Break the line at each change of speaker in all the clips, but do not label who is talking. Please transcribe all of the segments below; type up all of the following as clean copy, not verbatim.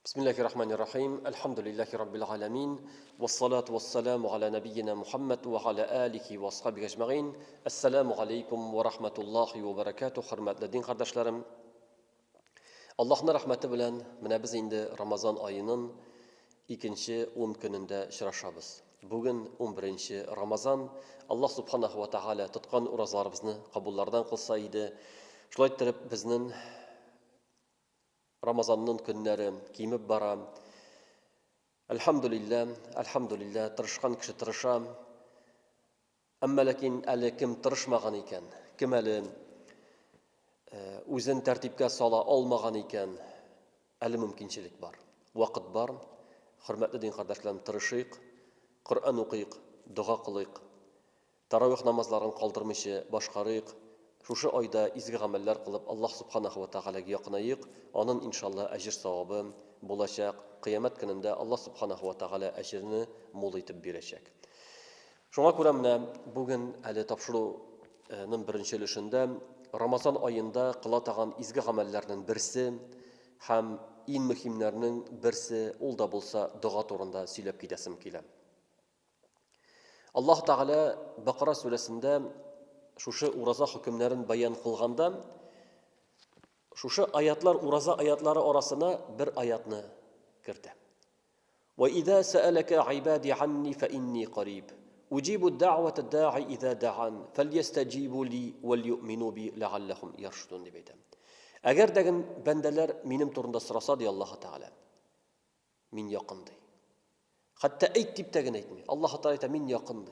Bismillahirrahmanirrahim. Elhamdülillahi Rabbil alemin. Vessalatu vesselamu ala nebiyyina Muhammed ve ala alihi ve ashabihi ecma'in. Esselamu aleyküm ve rahmetullahi ve berekatuh. Hürmetli din kardeşlerim. Allah'ın rahmeti bilen mine biz indi Ramazan ayının ikinci 10 gününde şıraşabız. Bugün 11. Ramazan. Allah subhanahu wa ta'ala tutkan urazlarımızı kabullardan kılsaydı. Şulay ettirip biznin Ramazanның günleri кимеп бара. Elhamdülillah, тырышкан кеше тырыша. Әмма ләкин әле кем тырышмаган икән, кем әле үзен тәртипкә сала алмаган икән, әле мөмкинчелек бар. Вакыт бар. Хөрмәтле дин кардәшләрем, тырышыйк, Коръан укыйк, дуга кылыйк. Таравих намазларын калдырмыйча башкарыйк. Шушы айда изге гамәлләр кылып, Аллаһ субханаһу ва таалагә якынайык. Аның иншалла әҗр савабы булачак. Кыямәт көнендә Аллаһ субханаһу ва таала әҗрне мул итеп бирәчәк. Шуңа күрә менә бүген әле тапшыруның беренче өлешендә Рамазан аенда кыла таган изге гамәлләрнең берсе һәм иң мөһимнәрнең берсе ул да булса дуга турында сөйләп китәсем килә. Аллаһ Таала Бакара сүрәсендә шушы ураза хөкемнәрен баян кылганда, шушы аятлар, ураза аятлары арасына бер аятны кертә. Ва идә сәәләкә ибади анни фа инни кариб. Уҗибу даъвата да'i идә да'ан, фальястаҗибу ли вал ю'мину би ла'аллахум яршудун дип әйтә. Әгәр дәген бәндәләр минем турында сораса ди Аллаһ Таала, мин якын ди. Хәтта әйт дип тә генә әйтми. Аллаһ Таала әйтә, мин якын ди.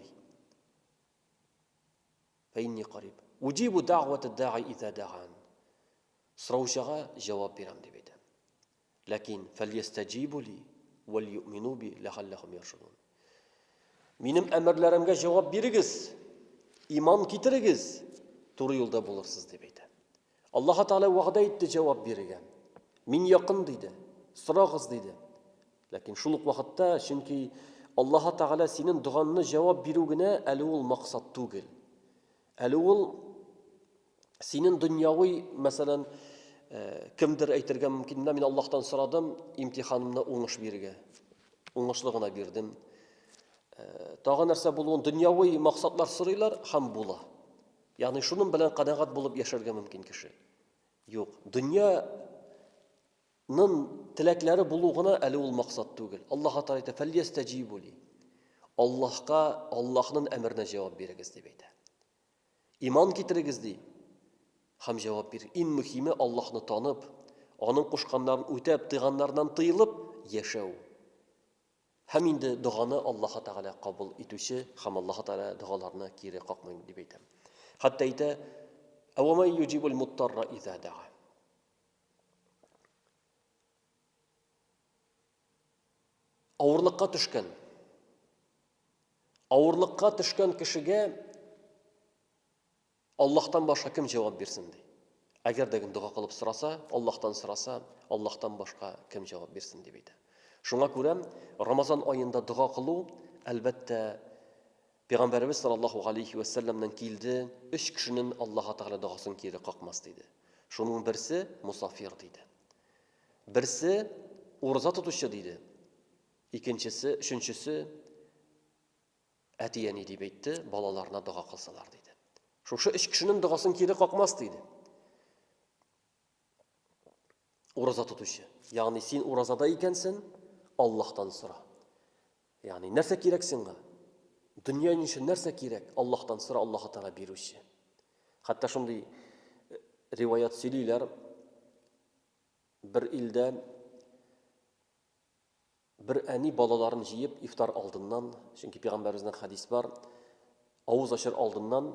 فإني قريب أجيب دعوة الداعي إذا دعان سروشها جواب بيرام دي بيتا لكن فليستجيبوا لي وليؤمنوا بي لعلهم يرشدون Минем әмерләремгә җавап бирегез, иман китерегез, туры юлда булырсыз дип әйтә. Аллаһ Таала вәгъдә итте җавап бирергә. Мин якын диде, сорагыз диде. Ләкин шул ук вакытта, чөнки Аллаһ Таала синең дуганны җавап бирү генә әле ул максат түгел. Әле ул синең дөньяви, мәсәлән, кемдер әйтергә мөмкин, мин Аллаһтан сорадым, имтиханымны уңыш бирергә. Уңышлы гына бирдем. Тагын нәрсә булуын дөньяви максатлар сорыйлар һәм була. Ягъни шуның белән канагать булып яшәргә мөмкин кеше. Юк, дөньяның теләкләре булу гына әле ул максат түгел. Аллаһ Таала әйтә: "Фальястаҗибу ли". Аллаһка, Аллаһның әмеренә җавап бирегез дип әйтә. Иман китерегез ди. Һәм җавап бир. Иң мөһиме Аллаһны танып, аның кушканнарын үтәп, тыйганнардан тыелып яшәү. Һәм инде дуганы Аллаһ Таала кабул итүче, һәм Аллаһ Таала дугаларны кире какмый дип әйтә. Хәтта әйтә: "Әвәмәй юҗибул муттарра иза да'a". Авырлыкка төшкән кешегә Аллаһтан башка кем җавап бирсен ди. Әгәр дә дуга кылып сораса, Аллаһтан сораса, Аллаһтан башка кем җавап бирсен дип әйтә. Шуңа күрә Рамазан аенда дуга кылу, әлбәттә, Пәйгамбәрбез саллаллаһу алейхи ва салламнан килде, 3 кешенең Аллаһ Таала дугасын кире какмас диде. Шуның берсе мусафир диде. Берсе ураза тотучы диде. Икенчесе, өченчесе әтияни дип әйтте, балаларына дуга кылсалар диде. Шушы 3 кешенең дугасын кире какмас диде. Ураза тотучы. Ягъни син уразада икәнсең, Аллаһтан сора. Ягъни нәрсә кирәк сиңа? Дөнья өчен нәрсә кирәк? Аллаһтан сора, Аллаһ Таала бирүче. Хәтта шундый риваят сөйлиләр. Бер илдә бер әни балаларын җыеп ифтар алдыннан, чөнки Пәйгамбәрбезнең хадис бар, авыз ачыр алдыннан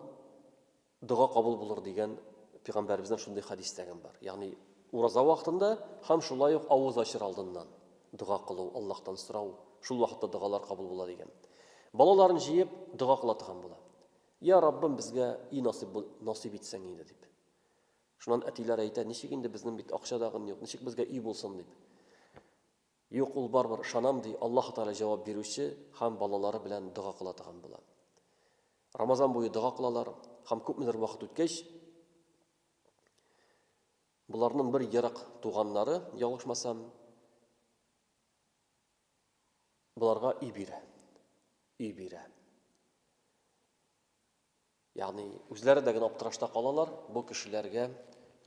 дуга кабул булыр дигән Пәйгамбәрбезнең шундый хадистәгән бар. Ягъни ураза вакытында һәм шулай ук авыз ачыр алдыннан дуга кылу, Аллаһтан сорау, шул вакытта дугалар кабул була дигән. Балаларын җыеп дуга кыла торган була. Я Раббым, безгә и насыйп итсәң инде дип. Шуннан әтиләр әйтә: "Ничек инде безнең бит акча дагын юк, ничек безгә үй булсын" дип. Юк, ул барбыр, шанам ди, Аллаһ Таала җавап бирүче һәм балалары белән дуга кыла торган була. Рамазан буе дуга кылалар, һәм күпмедер вакыт үткәч, Буларның бер ярак туганнары, ялгышмасам, Буларга үй бирә. Үй бирә. Ягъни үзләре дә генә аптырашта калалар, бу кешеләргә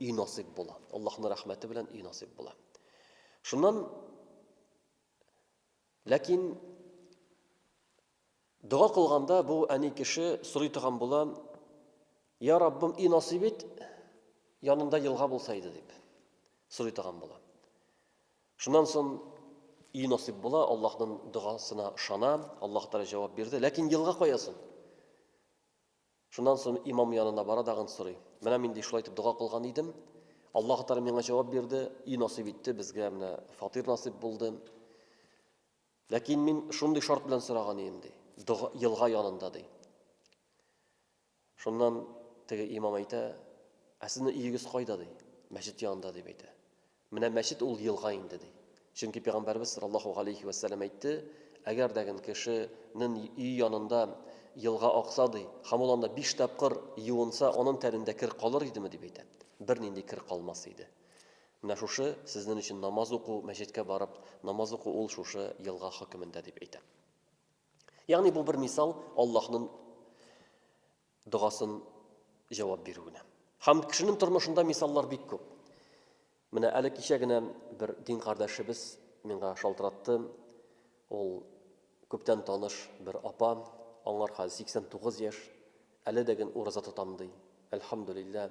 үй насыйп була. Аллаһның рәхмәте белән үй насыйп була. Шуннан ләкин дуа кылганда бу әни кеше сорый торган була: "Я Раббым, үй насыйп ит, янында елга булса иде" дип сорый торган була. Шуннан соң үй насыйп була, Аллаһның дуасына ышана, Аллаһ Тәгалә җавап бирде, ләкин елга каясын. Шуннан соң имам янына бара дагын сорый: "Менә мин шулай итеп дуа кылган идем, Аллаһ Тәгалә миңа җавап бирде, үй насыйп итте, безгә менә фатир насыйп булды. Ләкин мин шундый шарт белән сораган идем" ди. Елга янында ди. Шуннан теге имам әйтә: "Ә сезнең өегез кайда?" ди. "Мәчет янында" дип әйтә. Менә мәчет ул елга инде ди. Чөнки Пәйгамбәрбез саллаллаһу алейхи ва саллям әйтте: "Әгәр дәген кешенең өй янында елга акса ди, һәм ул анда 5 тапкыр юынса, аның тәрендә кир калыр идеме" дип әйтә. Бернинди кир калмас иде. Менә шушы сезнең өчен намаз уку, мәчеткә барып, намаз уку ул шушы елга хөкемендә дип әйтә. Ягъни бу бер мисал Аллаһның дуасын җавап бирүенә. Һәм кешенең тормышында мисаллар бик күп. Менә әле кичә генә бер дин кардәшебез миңа шалтыратты. Ул күптән таныш бер апа, аңар хәзер 89 яшь, әле дәген ураза тотам ди. Әлхәмдүлилләh.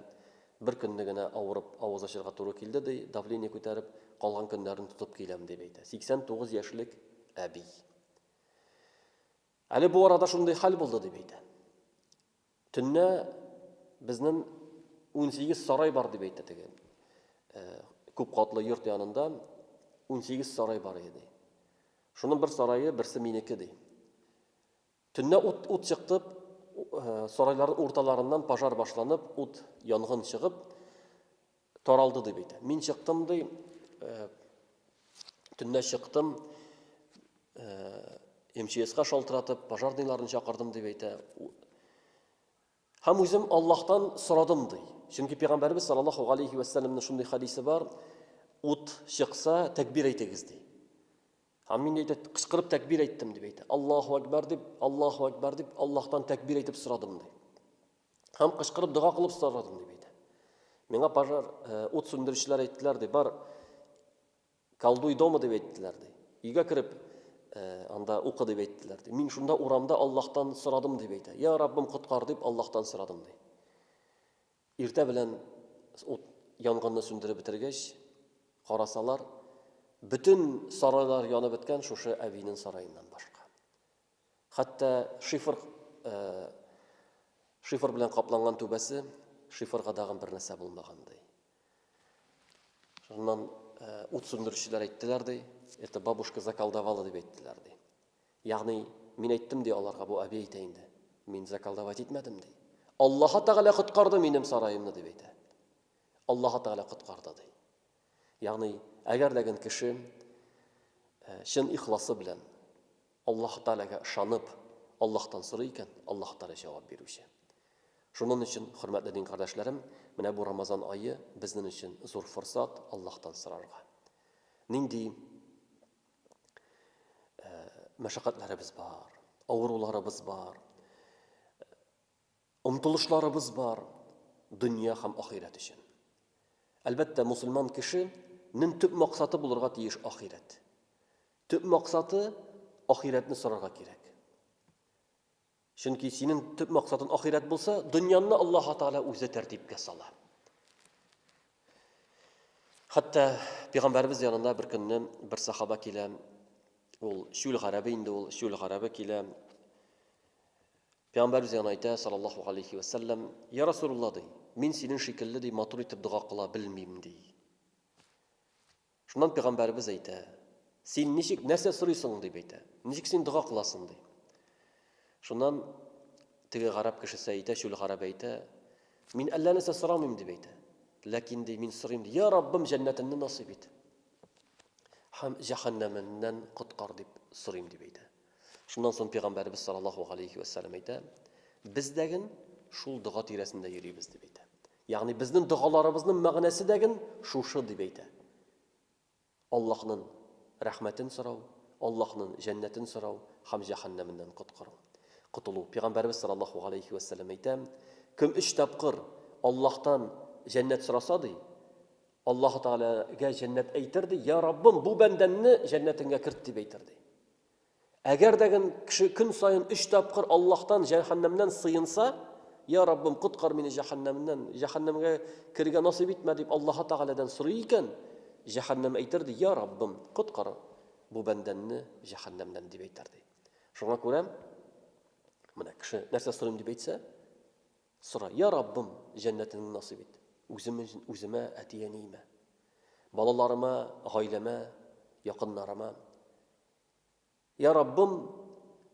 Бер көнне генә авырып, авыз ачырга туры килде ди, давление күтәреп, калган көннәрен тотып киләм дип әйтә. 89 яшьлек әби. Әле бу арада шундый хәл булды дип әйтә. Төнне безнең 18 сарай бар дип әйтә теге. Күп катлы йорт янында 18 сарай бар иде. Шуның бер сарайы, берсе минеке ди. Төнне ут чыкты, сарайларның урталарыннан пожар башланып, ут янгын чыгып таралды дип әйтә. Мин чыктым ди, төнне чыктым, МЧСка шалтыратып, пожарныйларны чакырдым дип әйтә. Һәм үзем Аллаһтан сорадым ди. Чөнки Пәйгамбәрбез саллаллаһу алейхи ва саллямның шундый хадисе бар: "Ут чыкса, тәкбир әйтегез" ди. Һәм мин әйтә, кычкырып тәкбир әйттем дип әйтә. Аллаһу акбар дип, Аллаһу акбар дип, Аллаһтан тәкбир әйтеп сорадым ди. Һәм кычкырып дуа кылып сорадым дип әйтә. Миңа пожар ут сүндерүчеләр әйттеләр ди, бар калдуй дома дип әйттеләр ди. Өйгә кирип, анда укы дип әйттеләр ди. Мин шунда урамда Аллаһтан сорадым дип әйтә. "Я Раббым, коткар" дип Аллаһтан сорадым ди. Иртә белән ут янгынны сүндереп бетергәч, карасалар, bütün сарайлар янып беткән шушы әбинең сараеннан башка. Хәтта шифр белән капланган түбәсе, шифрга дагы бер нәрсә булмаган ди. Шуннан ут сүндерүчеләр әйттеләр ди, "Это бабушка заколдовала" дип әйттеләр ди. Ягъни мин әйттем ди аларга, бу әби әйтә инде. Мин заколдовать итмәдем ди. Аллаһ Тәгалә коткарды минем сараемны дип әйтә. Аллаһ Тәгалә коткарды ди. Ягъни әгәр дәген кеше чын ихласы белән Аллаһ Тәгаләгә ышанып, Аллаһтан сорый икән, Аллаһ Тәгалә җавап бирүче. Шуның өчен, хөрмәтле дин кардәшләрем, менә бу Рамазан айы безнең өчен зур форсат Аллаһтан сорарга. Нинди мәшәкатьләребез бар, авыруларыбыз бар, омтылышларыбыз бар дөнья һәм ахират өчен. Әлбәттә, мусульман кешенең төп максаты булырга тиеш ахират. Төп максаты ахиратны сорарга кирәк. Чөнки синең төп максатың ахират булса, дөньяны Аллаһ Тәгалә үзе тәртипкә сала. Хәтта Пәйгамбәрбез янында бер көнне бер сахаба килә, ул Шүл гарәбе инде, ул Шүл гарәбе килә. Пәйгамбәрбез янына әйтә саллаллаһу алейхи ва саллям: "Я Расулуллаһ ди, мин синең шикелле ди матур итеп дуа кыла белмим" ди. Шуннан Пәйгамбәрбез әйтә: "Син ничек нәрсә сорыйсың" дип әйтә. "Ничек син дуа кыласың" ди. Шуннан теге гарәп кешесе әйтә, Шүл гарәбе әйтә: "Мин әллә нәрсә сорамыйм" дип әйтә. Ләкин ди мин сорыйм ди: "Я Раббым, җәннәтеңне насыйп ит. Һәм җәһәннәмнән коткар" дип сорыйм дип әйтә. Шуннан соң Пәйгамбәрбез саллаллаһу алейхи ва саллям әйтә: "Бездәген шул дуа тирәсендә йөрибез" дип әйтә. Ягъни безнең дуаларыбызның мәгънәсе дәген шушы дип әйтә. Аллаһның рәхмәтен сорау, Аллаһның жәннәтен сорау һәм җәһәннәмнән котылу. Пәйгамбәрбез саллаллаһу алейхи ва саллям әйтә, кем 3 тапкыр Аллаһтан жәннәт сораса ди, Аллаһ Тәгаләгә жәннәт әйтер ди, я Раббым, бу бәндәнне жәннәтеңә керт дип әйтер ди. Әгәр дәген кеше көн сайын 3 тапкыр Аллаһтан җәһәннәмнән сыенса, я Раббым, коткар мине җәһәннәмнән, җәһәннәмгә кергә насыйп итмә дип Аллаһ Тәгаләдән сорый икән, җәһәннәм әйтер ди, я Раббым, коткар бу бәндәнне җәһәннәмнән дип әйтер ди. Шуңа күрә, менә кеше нәрсә сорыйм дип әйтсә, сора, я Раббым, җәннәтеңне насыйп ит. Үземә, әти-әниемә, балаларыма, гаиләмә, якыннарыма. Я Раббым,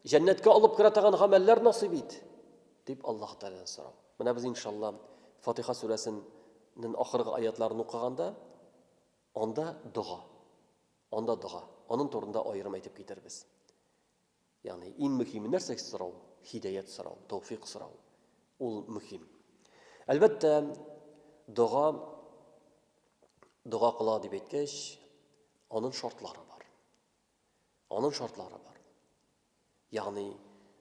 җәннәткә алып керә торган гамәлләр насыйп ит, дип Аллаһ Тәгаләдән сорау. Менә без иншалла Фатиха сүрәсенең ахыргы аятларын укыганда, анда дуга. Аның турында аерым әйтеп китербез. Ягъни иң мөһиме нәрсә сорау? Хидаят сорау, тауфиқ сорау. Ул мөһим. Әлбәттә, дуга кыла дип әйткәч, аның шартлары бар. Ягъни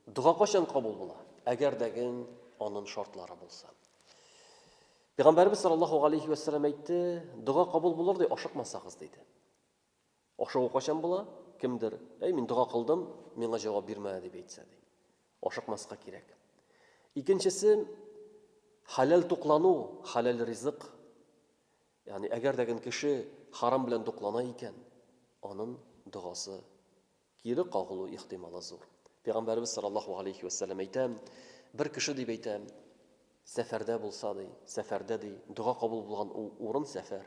дуга кашан кабул була? Әгәр дәген аның шартлары булса. Пәйгамбәрбез саллаллаһу алейхи ва саллям әйтте, дуга кабул булыр дип ашыкмасагыз диде. Ашыгу кашан була? Кемдер, мин дуга кылдым, миңа җавап бирмә дип әйтсә ди. Ашыкмаска кирәк. Икенчесе, халал туклану, халал ризык. Ягъни әгәр дәген кеше харам белән туклана икән, аның дугасы кире кагылу ихтималы зур. Пәйгамбәрбез саллаллаһу алейхи ва саллям әйтә, бер кеше дип әйтә, сәфәрдә булса ди, сәфәрдә ди, дуга кабул булган урын сәфәр.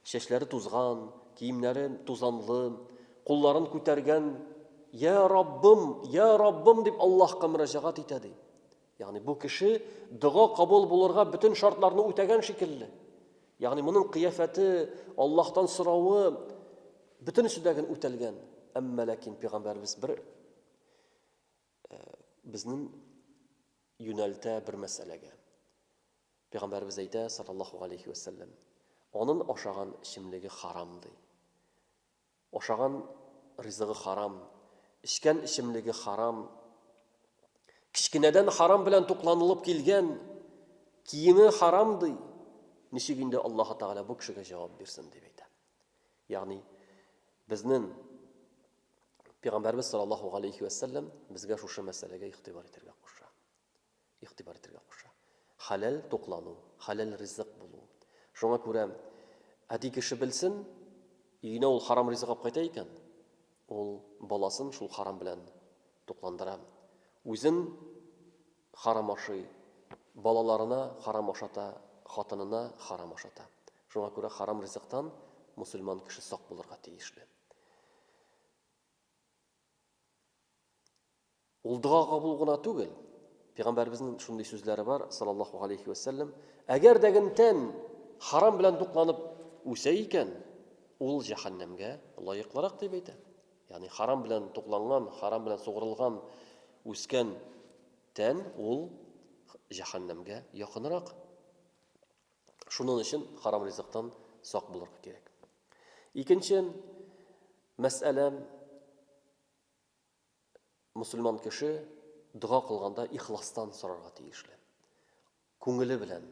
Чәчләре тузган, киемнәре тузанлы, кулларын күтәргән, я Раббым дип Аллаһка мөрәҗәгать итә ди. Ягъни бу кеше дуга кабул булырга бөтен шартларны үтәгән шикелле. Ягъни моның кыяфәте, Аллаһтан сорауы бөтенесе дә үтәлгән. Әмма ләкин пәйгамбәрбез безнең юнәлтә бер мәсьәләгә. Пәйгамбәрбез әйтә, саллаллаһу алейхи ва саллям, аның ашаган ичемлеге харам ди. Ашаган ризыгы харам, ичкән ичемлеге харам, кичкенәдән харам белән тукланылып килгән киеме харам ди. Ничек инде Аллаһ Тәгалә бу кешегә җавап бирсен дип әйтә. Ягъни безнең Пәйгамбәрбез саллаллаһу алейхи ва саллям безгә шушы мәсьәләгә игътибар итәргә куша. Халал туклану, халал ризык булу. Шуңа күрә, әти кеше белсен, өенә ул харам ризык алып кайта икән, ул баласын шул харам белән тукландыра. Үзен харам ашый, балаларына харам ашата, хатынына харам ашата. Шуңа күрә харам ризыктан мусульман кеше сак булырга тиешле. Ул дуга кабул гына түгел. Пәйгамбәрбезнең шундый сүзләре бар, саллаллаһу алейхи ва саллям, әгәр дәген тән харам белән тукланып үсә икән, ул җәһәннәмгә лаеклырак дип әйтә. Ягъни харам белән тукланган, харам белән сугырылган үскән тән ул җәһәннәмгә якынрак. Шуның өчен харам ризыктан сак булырга кирәк. Икенче мәсьәлә, мусульман кеше дуга кылганда ихластан сорарга тиешле. Күңеле белән.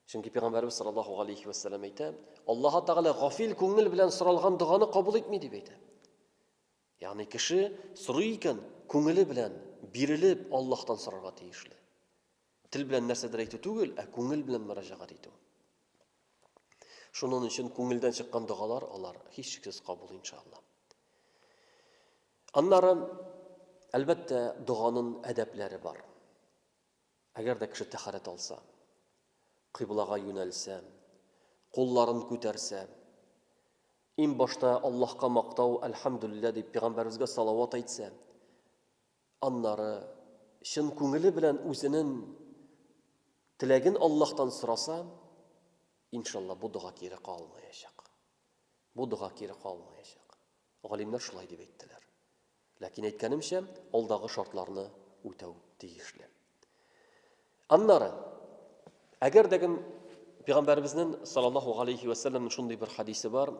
Чөнки Пәйгамбәрбез саллаллаһу алейхи ва саллям әйтә, Аллаһ Тәгалә гафил күңел белән соралган дуганы кабул итми дип әйтә. Ягъни кеше сорый икән, күңеле белән бирелеп Аллаһтан сорарга тиешле. Тел белән нәрсәдер әйтү түгел, күңел белән мөрәҗәгать итү. Шуның өчен күңелдән чыккан дугалар алар һичшиксез кабул иншалла. Аннары әлбәттә дуганың әдәпләре бар. Әгәр дә кеше тәһарәт алса, кыйблага юнәлсә, кулларын күтәрсә, иң башта Аллаһка мактау, әлхәмдүлилләh дип Пәйгамбәрбезгә салават әйтсә, аннары чын күңеле белән үзенең теләген Аллаһтан сораса, иншалла бу дуга кире калмаячак. Галимнәр шулай дип әйттеләр. Ләкин әйткәнемчә, алдагы шартларны үтәү тиешле. Аннары, әгәр дәген Пәйгамбәрбезнең саллаллаһу алейхи ва саллямның шундый бер хадисе бар,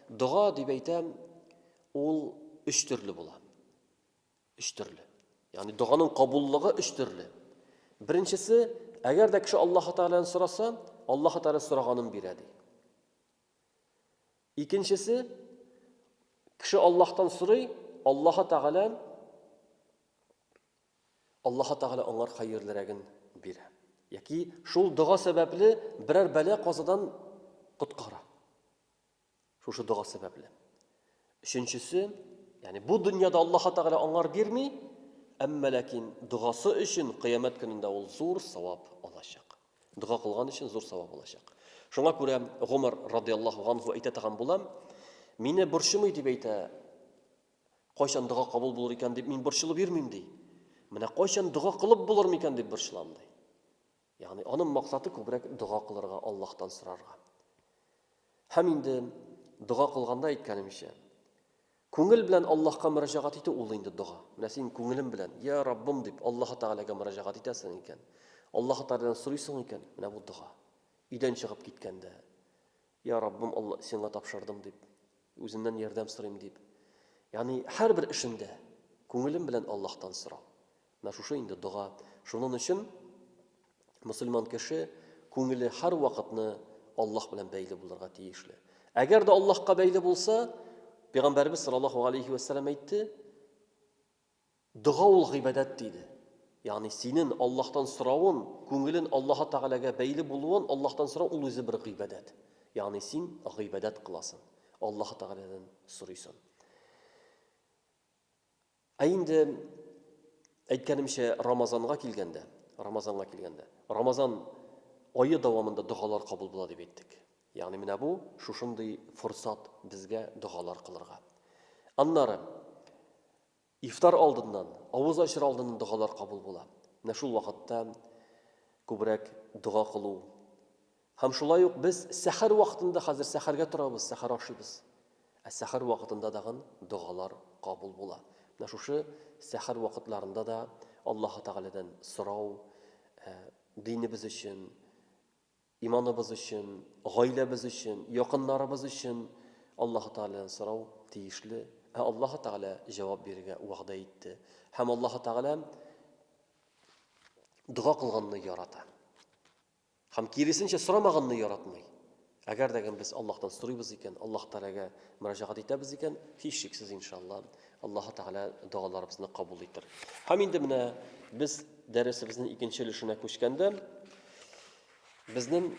дуга дип әйтәм, ул 3 төрле була. 3 төрле. Ягъни дуаның кабуллыгы 3 төрле. Беренчесе, әгәр дә кеше Аллаһ Тәгаләдән сораса, Аллаһ Тәгалә сораганын бирә ди. Икенчесе, кеше Аллаһтан сорый, Аллаһ Тәгалә аңар хәерлерәген бирә. Яки шул дуа сәбәпле берәр бәла казадан коткара. Шушы дуа сәбәпле. Өченчесе, ягъни бу дөньяда Аллаһ Тәгалә аңар бирми, әмма ләкин дуасы өчен кыямәт көнендә ул зур савап алачак. Дуа кылган өчен зур савап алачак. Шуңа күрә Гомар радиллаһу анху әйтә торган булам, мине борчымый дип әйтә. Кайчан дуа кабул булыр икән дип мин борчылып йөрмим ди. Менә кайчан дуа кылып булыр микән дип борчылам ди. Ягъни аның максаты күбрәк дуа кылырга, Аллаһтан сорарга. Һәм инде дуа кылганда әйткәнемчә, күңел белән Аллаһка мөрәҗәгать итү ул инде дуа. Менә син күңелем белән, я Раббым дип Аллаһ Тәгаләгә мөрәҗәгать итәсең икән. Аллаһ Тәгаләдән сорыйсың икән, менә бу дуа. Идән чыгып киткәндә, я Раббым, Алла сиңа тапшырдым дип, үзеннән ярдәм сорыйм дип. Ягъни һәрбер эшендә күңелем белән Аллаһтан сорау. Менә шушы инде дуа. Шуның өчен мөселман кеше күңеле һәр вакытны Аллаһ белән бәйле булырга тиешле. Әгәр дә Аллаһка бәйле булса, Пәйгамбәрбез саллаллаһу алейхи ва саллям әйтте, дуа ул гыйбадат диде. Ягъни синең Аллаһтан соравың, күңелең Аллаһ Тәгаләгә бәйле булуың, Аллаһтан сорау ул үзе бер гыйбадат. Ягъни син гыйбадат кыласың, Аллаһ Тәгаләдән сорыйсың. Инде әйткәнемчә Рамазанга килгәндә, Рамазан айы дәвамында дуалар кабул була дип әйттек. Ягъни менә бу шушындый форсат безгә дуалар кылырга. Аннары ифтар алдыннан, авыз ачыр алдыннан дуалар кабул була. Менә шул вакытта күбрәк дуа кылу. Һәм шулай ук без сәхәр вакытында хәзер сәхәргә торабыз, сәхәр ашыйбыз. Сәхәр вакытында дагы дуалар кабул була. Менә шушы сәхәр вакытларында да Аллаһ Тәгаләдән сорау, динебез өчен, иманыбыз өчен, гаиләбез өчен, якыннарыбыз өчен Аллаһ Тәгаләдән сорау тиешле. Аллаһ Тәгалә җавап бирергә вәгъдә итте. Һәм Аллаһ Тәгалә дуа кылганны ярата. Һәм киресенчә сорамаганны яратмый. Әгәр дә без Аллаһтан сорыйбыз икән, Аллаһ Тәгаләгә мөрәҗәгать итәбез икән, һич шиксез иншалла Аллаһ Тәгалә дуаларыбызны кабул итер. Һәм инде менә без дәресебезнең икенче өлешенә күчкәндә, безнең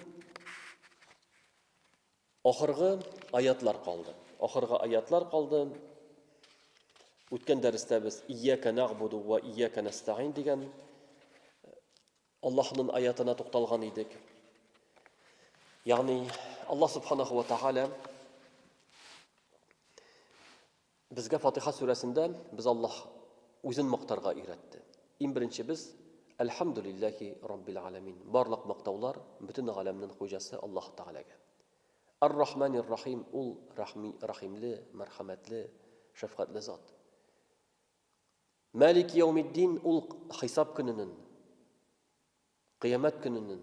ахыргы аятлар калды. Үткән дәрестә без iyяка нәгъбуду ва iyяка нәстәгин дигән Аллаһның аятына тукталган идек. Ягъни Аллаһ субханаһу ва тааля безгә Фатиха сүрәсендә без Аллаһ үзен мактарга өйрәтте. Иң беренче без Әлхәмдүлиллаһи раббил аламин. Барлык мактаулар бөтен галәмнең хуҗасы Аллаһ Тәгаләгә. Ар-Рахманир Рахим ул рахимле, мәрхәмәтле, шәфкатьле зат. Малик яумиддин ул хисап көненең, кыямәт көненең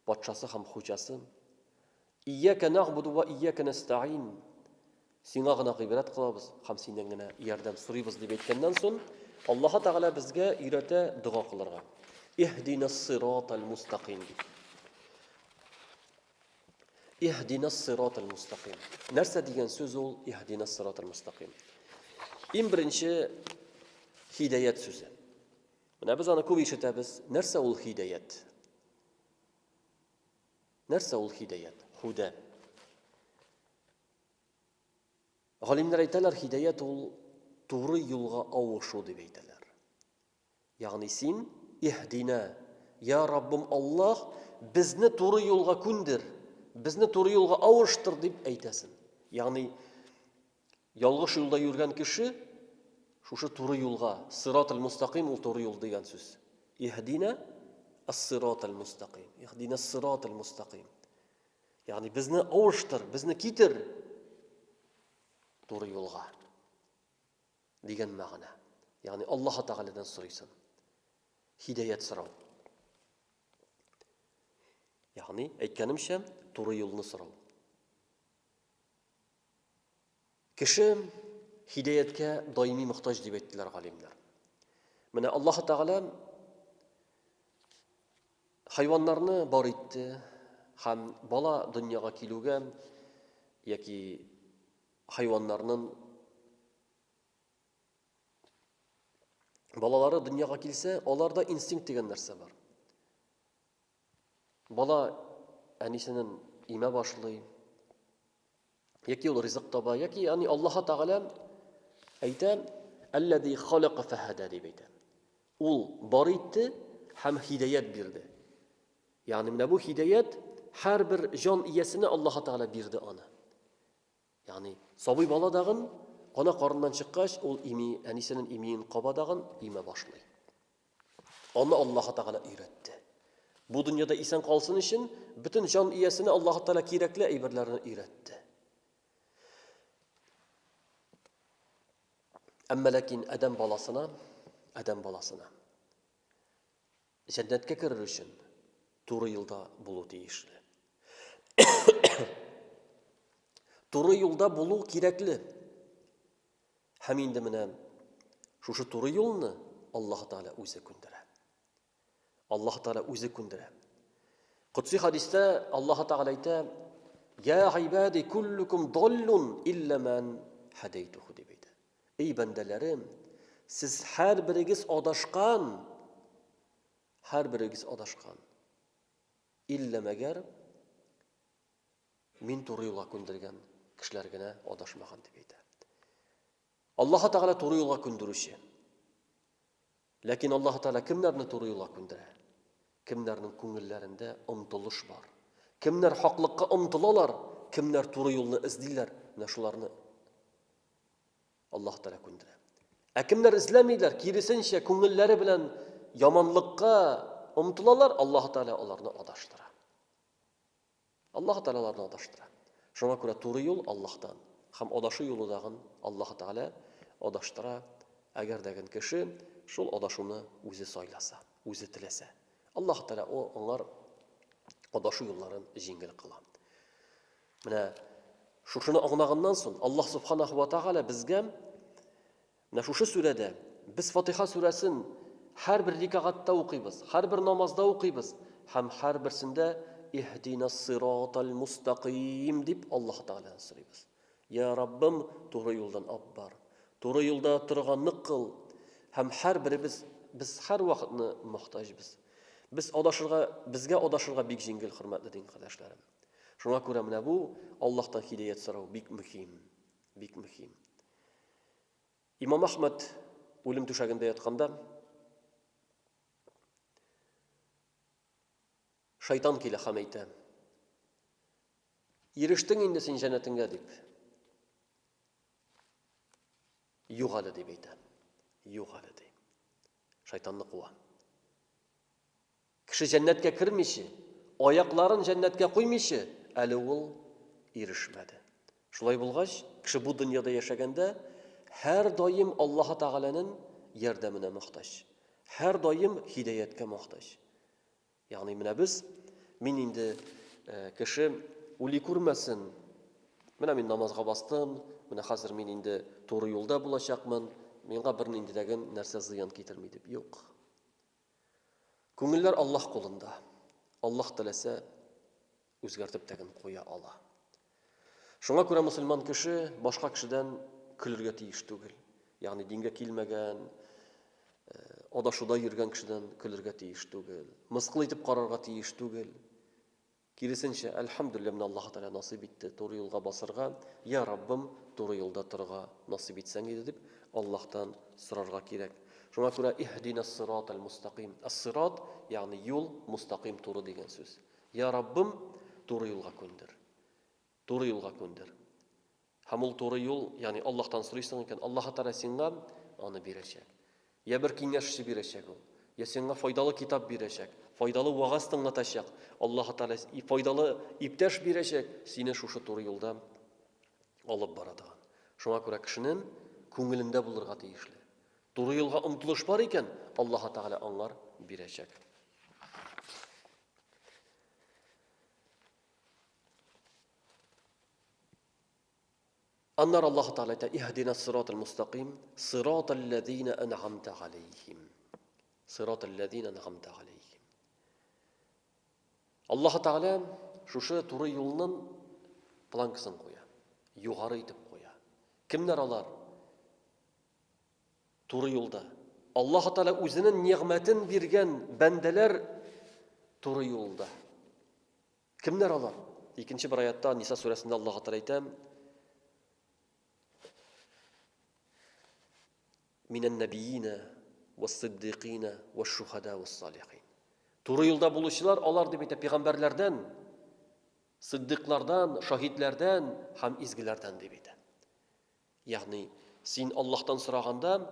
патшасы һәм хуҗасы. Iyяка нәгъбуду ва iyяка нәстәгин. Сиңа гына гыйбадат кылабыз һәм синнән генә ярдәм сорыйбыз дип әйткәннән соң, Аллаһ Тәгалә безгә өйрәтә дуа кылырга. Иһдинас-сиратал мустaqim. Иһдинас-сиратал мустaqim. Нәрсә дигән сүз ул иһдинас-сиратал мустaqim? Иң беренче хидаят сүзе. Менә без аны күп ишетәбез. Нәрсә ул хидаят? Нәрсә ул хидаят? Худа. Галимнәр әйтәләр, хидаят ул туры юлга авышу дип әйтәләр. Ягъни син иһдина, я Раббым Аллаһ, безне туры юлга күндер, безне туры юлга авыштыр дип әйтәсен. Ягъни ялгыш юлда йөргән кеше шушы туры юлга, сиратал мустaqim ул туры юл дигән сүз. Иһдина ас-сиратал мустaqim. Иһдина ас-сиратал мустaqim. Ягъни безне авыштыр, безне китер туры юлга дигән мәгънә. Ягъни Аллаһ Тәгаләдән сорыйсың. Хидаят сорау. Ягъни әйткәнемчә, туры юлны сорау. Кеше hidoyatga doimiy muhtoj deb aytdilar olimlar. Mana Alloh taolo hayvonlarni bor etdi, ham bola dunyoga keluvga yoki hayvonlarning bolalari dunyoga kelsa, ularda instinkt degan narsa bor. Bola anisining ima boshlaydi. Yoki ul rizq toba, yoki yani Alloh taolo ayta, "Allazi xalaqa fahada" deb ayta. Ul bor etdi, ham hidoyat berdi. Ya'ni mana bu hidoyat har bir jon egasini Alloh taolo berdi ona. Ya'ni sobiy bola dag'in ona qornidan chiqqach, ul anisining imiyin qabadag'in ima boshlaydi. Uni Alloh taolo o'rgatdi. Bu dunyoda eson qolsin uchun butun jon egasini Alloh taolo kerakli ayberlarni o'rgatdi. Amma lakin adam bolasina jannatga kirish uchun 4 yilda bo'lu tegishli. 4 yilda bo'lu kerakli. Ham endi mana shu 4 yilni Alloh taolo o'zi kundiradi. Alloh taolo o'zi kundiradi. Qudsi hadisda Alloh taolo ayta: "Ya ibadi kullukum dallun illa man hadaytuhu" deb ayta. Ey bandalarim, siz har birigiz adashgan. Illa magar men to'g'ri yo'lga kundirgan kishilargina adashmagan deb ayta. Alloh taolo to'g'ri yo'lga kundirishi. Lekin Alloh taolo kimlarni to'g'ri yo'lga kundiradi? Kimlarning ko'ngillarida umtilish bor. Kimlar haqliqqa umtilalar, kimlar to'g'ri yo'lni izlaylar, mana shularni Alloh taolo kundiradi. Kimlar izlamaylar, kirisincha ko'ngillari bilan yomonlikqa umtilalar, Alloh taolo ularni adashtiradi. Shunga ko'ra to'g'ri yo'l Allohdan, ham adashu yo'lidan Alloh taolo adashtiradi. Agar degan kishi shul adashuvni o'zi soylasa, o'zi tilasa, Alloh taolo onlar adashu yo'llarini yengil qiladi. Mana shuni anglagandan so'ng Alloh subhanahu va taolo bizga mana shu surada biz Fatiha surasini har bir rikoatda o'qiymiz, har bir namozda o'qiymiz, ham har birsida ihdinas sirotal mustaqim deb Alloh taoladan so'raymiz. Ya Rabbim, to'g'ri yo'ldan olib bor. To'g'ri yo'lda turganlik qil. Ham har birimiz biz har vaqtni muhtojmiz. Bizga adashirga bek yengil hurmatli din qardoshlarim. Shunga ko'ra mana bu Allohdan hidoyat so'rov bek muhim. Imom Ahmad o'lim to'shagida yotganda shayton kelib ham aytdi: "Erishding endi sen jannatingga" deb. Yo'g'ali deb aytdi. Yo'g'ali deb. Shaytonni quva. Kishi jannatga kirmishi, oyoqlarini jannatga qo'ymishi, ali ul erishmadi. Shulay bo'lg'ach, kishi bu dunyoda yashaganda har doim Alloh taolaning yordamina muhtoj. Har doim hidoyatga muhtoj. Ya'ni mana men endi kishi o'li ko'rmasin. Mana men namozga bosdim, mana hozir men endi to'g'ri yo'lda bo'lashaqman. Menga bir degan narsa ziyon keltirmaydi deb. Yo'q. Ko'ngillar Alloh qo'linda. Alloh tilasa o'zgartib degan qo'ya ola. Shunga ko'ra musulmon kishi boshqa kishidan kulirga tegish tugil. Ya'ni dinga kelmagan, adashuda yurgan kishidan kulirga tegish tugil. Misqil etib qararga tegish tugil. Kirisincha alhamdulillah men Alloh taolo nasib etdi to'g'ri yo'lga bosirga, ya Rabbim to'g'ri yo'lda turga nasib etsang edi deb Allohdan so'rarga kerak. Shunga ko'ra ihdinas sirotal mustaqim. As-sirat ya'ni yo'l mustaqim to'g'ri degan so'z. Ya Rabbim to'g'ri yo'lga kundir. To'g'ri yo'lga kundir. Hamul to'g'ri yo'l, ya'ni Allohdan so'raysan ekan, Alloh taolo senga uni beracak. Ya bir kengashchi beracak u. Ya senga foydali kitob beracak, foydali va'z tinglatacak. Alloh taolo foydali ibtash beracak, seni shu to'g'ri yo'lda olib boradi. Shunga ko'ra kishining ko'ngilida bo'lirga tegishli. To'g'ri yo'lga umtilish bor ekan, Alloh taolo onlar beracak. Аннар Аллаһу Тааля әйтә: "Иһдинас сиратал мустақим, сиратал лазина ан'амта алейхим." Сиратал лазина ан'амта алейхим. Аллаһу Тааля шушы туры юлның планкасын куя, югары итеп куя. Кемнәр алар? Туры юлда. Аллаһу Тааля үзенең ниъмәтен биргән бәндәләр туры юлда. Кемнәр алар? Икенче бер аятта Ниса сүрәсендә Аллаһу Тааля әйтә: "Минән набиина вас-сиддиқина ваш-шухада вас-салихин." Туры юлда булучылар алар дип әйтә пәйгамбәрләрдән, сиддиқлардан, шаһидләрдән һәм изгеләрдән дип әйтә. Ягъни син Аллаһтан сораганда,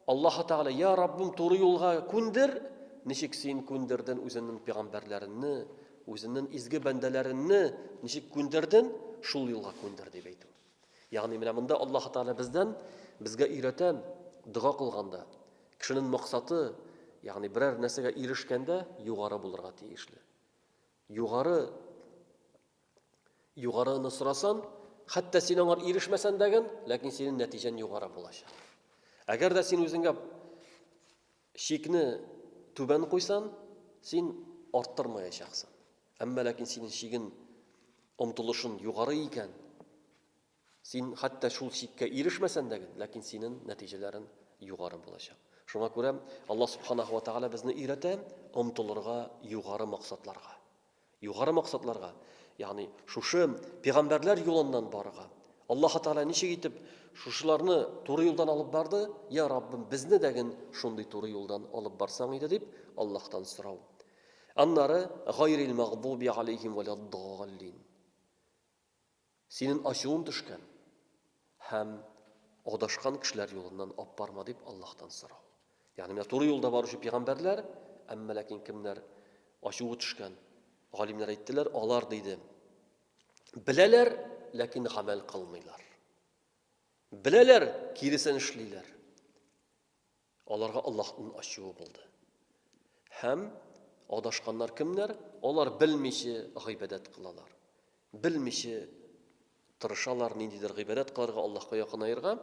Аллаһу Тааля: "Я Раббым, туры юлга күндер." Ничек син күндерден үзенең пәйгамбәрләренне, үзенең изге бәндәләренне ничек күндерден, шул юлга күндер дип әйтә. Ягъни менә монда Аллаһу Тааля безгә өйрәтә, дуа кылганда, кешенең максаты, ягъни берәр нәрсәгә ирешкәндә югары булырга тиешле. Югарыны сорасан, хәтта син аңар ирешмәсәң дәген, ләкин синең нәтиҗәң югары булачак. Әгәр дә син үзеңгә шикне түбән куйсан, син арттырмаячаксың. Әмма ләкин синең шигең омтылышың югары икән, син хәтта шул шиккә ирешмәсәң дәген, ләкин синең нәтиҗәләрең югары булачак. Шуңа күрә Аллаһ Субханаһу ва Тааля безне өйрәтә омтылырга югары максатларга. Югары максатларга, ягъни шушы пәйгамбәрләр юлыннан барырга. Аллаһу Тааля ничек итеп шушыларны туры юлдан алып барды? "Я Раббым, безне дәген шундый туры юлдан алып барсаң иде" дип Аллаһтан сорау. Аннары гайрил магъдуби алейхим валаддаллин. Синең ачуың төшкән һәм адашкан кешеләр юлыннан алып барма дип Аллаһтан сорау. Ягъни менә туры юлда баручы пәйгамбәрләр, әмма ләкин кемнәр ачуы төшкән? Галимнәр әйттеләр, алар диде: "Беләләр, ләкин гамәл кылмыйлар. Беләләр, киресен эшлиләр." Аларга Аллаһның ачуы булды. Һәм адашканнар кемнәр? Алар белмичә гыйбадәт кылалар. Белмичә тырышалар ниндидер гыйбадәт кыларга, Аллаһка якынайырга.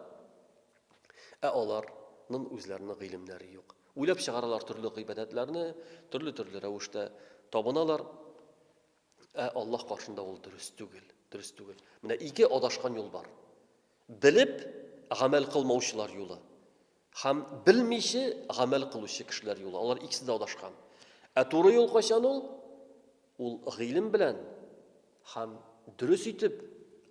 Аларның үзләренең гыйлемнәре юк. Уйлап чыгаралар төрле гыйбадәтләрне, төрле рәвештә табыналар. Аллаһ каршында ул дөрес түгел. Менә ике адашкан юл бар. Белеп гамәл кылмаучылар юлы һәм белмичә гамәл кылучы кешеләр юлы. Алар икесе дә адашкан. Туры юл кайчан ул? Ул гыйлем белән һәм дөрес итеп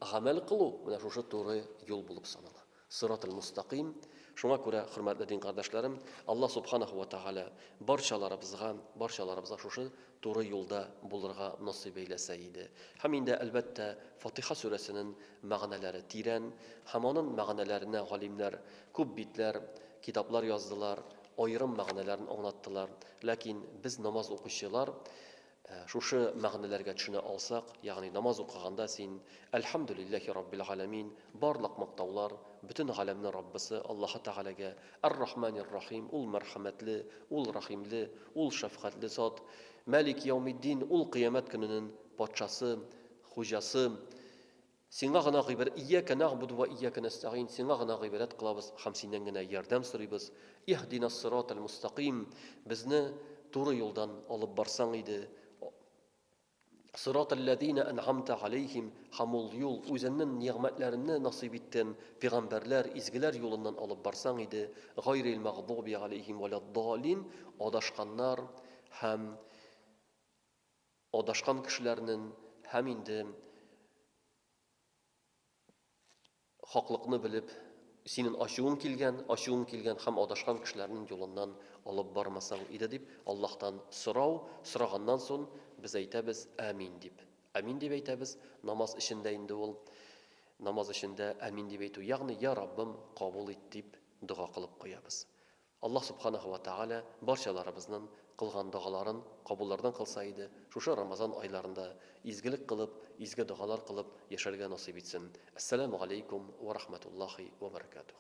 гамәл кылу, менә шушы туры юл булып санала. Сиратал мустақим. Шуңа күрә, хөрмәтле дин кардәшләрем, Аллаһ Субханаһу ва Тааля барчаларыбызга шушы туры юлда булырга насыйп әйләсә иде. Һәм инде әлбәттә Фатиха сүрәсенең мәгънәләре тирән, һәм аның мәгънәләренә галимнәр күп битләр, китаплар яздылар, аерым мәгънәләрен аңлаттылар. Ләкин без намаз укучылар шушы мәгънәләргә төшенә алсак, ягъни намаз укыганда син "Әлхәмдүлиллаһи раббил аламин", барлык мактаулар бөтен галәмнең Раббысы Аллаһу Таалагә, Ар-Рахманир Рахим, ул мәрхәмәтле, ул рахимле, ул шәфкатьле зат, Малик яумиддин, ул кыямәт көненең патшасы, хуҗасы. Сиңа гына гыйбадәт, ияка нәгъбуду ва ияка настагин, сиңа гына гыйбадәт кылабыз һәм синнән генә ярдәм сорыйбыз. Иһдинас сиратал мустақим, безне туры юлдан алып барсаң иде. Сиратал лазина ан'амта алейхим, хамул юл, үзенең ниъмәтләренне насыйп иттен пәйгамбәрләр, изгеләр юлыннан алып барсаң иде. Гайрил магъдуби алейхим валаддаллин, адашканнар һәм адашкан кешеләрнең һәм инде хаклыкны белеп, синең ачуың килгән һәм адашкан кешеләрнең юлыннан алып бармасаң иде дип Аллаһтан сораганнан соң без әйтәбез амин дип. Амин дип әйтәбез. Намаз эчендә инде ул, намаз эчендә амин дип әйтү, ягъни "Я Раббым, кабул ит" дип дуа кылып куябыз. Аллаһ Субханаһу ва Тааля барчаларыбызның кылган дуаларын кабуллардан кылса иде, шушы Рамазан айларында изгелек кылып, изге дуалар кылып яшәргә насыйп итсен. Ассаламу алейкум ва рахматуллахи ва баракатух.